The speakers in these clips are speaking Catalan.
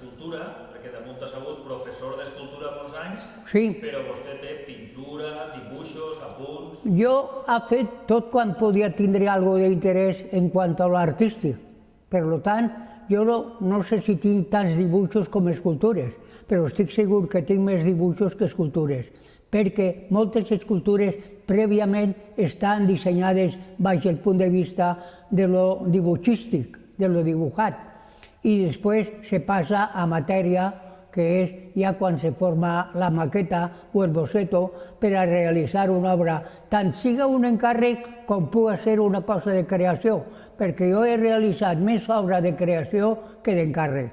escultura, perquè damunt ha sigut professor d'escultura molts anys, Sí. però vostè té pintura, dibuixos, apunts... Jo he fet tot quan podia tindre algo d'interès en quant a l'artístic. Per tant, jo no sé si tinc tants dibuixos com escultures, però estic segur que tinc més dibuixos que escultures, perquè moltes escultures prèviament estan dissenyades baix el punt de vista de lo dibuixístic, de lo dibujat, i després se passa a matèria, que és ja quan se forma la maqueta o el boceto per a realitzar una obra, tant siga un encàrrec com pugui ser una cosa de creació, perquè jo he realitzat més obra de creació que d'encàrrec.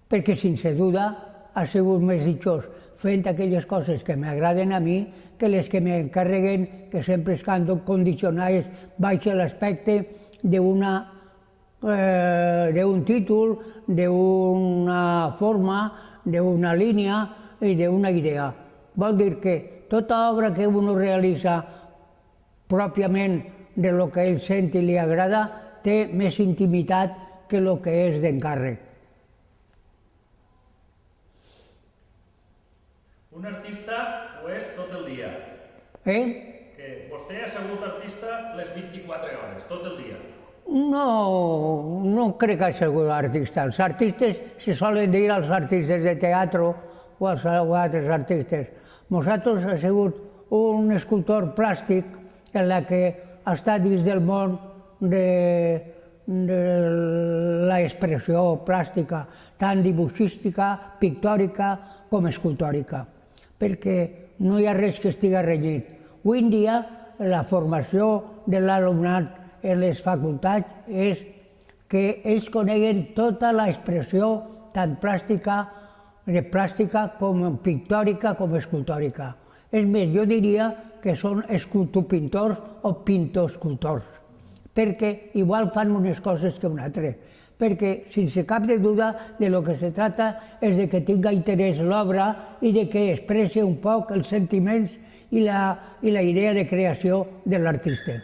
Perquè, sense duda, ha sigut més ditxós fent aquelles coses que m'agraden a mi que les que m'encarreguen, que sempre estan condicionades baix l'aspecte d'un títol, d'una forma, d'una línia i d'una idea. Vol dir que tota obra que uno realitza pròpiament de lo que ell sent i li agrada té més intimitat que el que és d'encàrrec. Un artista ho és tot el dia. Que vostè ha sigut artista les 24 hores, tot el dia. No crec que hagi sigut artista. Els artistes se solen dir als artistes de teatre o als altres artistes. Nosaltres ha sigut un escultor plàstic en la que ha estat dins del món de l'expressió plàstica, tant dibuixística, pictòrica com escultòrica, perquè no hi ha res que estigui renyit. Avui en dia, la formació de l'alumnat en les facultats és que ells coneguen tota l'expressió tant plàstica com pictòrica com escultòrica. És més, jo diria que són escultopintors o pintoescultors, perquè igual fan unes coses que un altre. Perquè, sense cap de duda, de lo que se trata és de que tinga interès l'obra i de que expressi un poc els sentiments i la idea de creació de l'artista.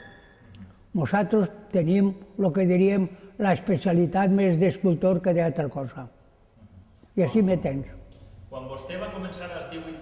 Nosaltres tenim el que diríem l'especialitat més d'escultor que d'altra cosa. I així me tens. Quan vostè va començar als 18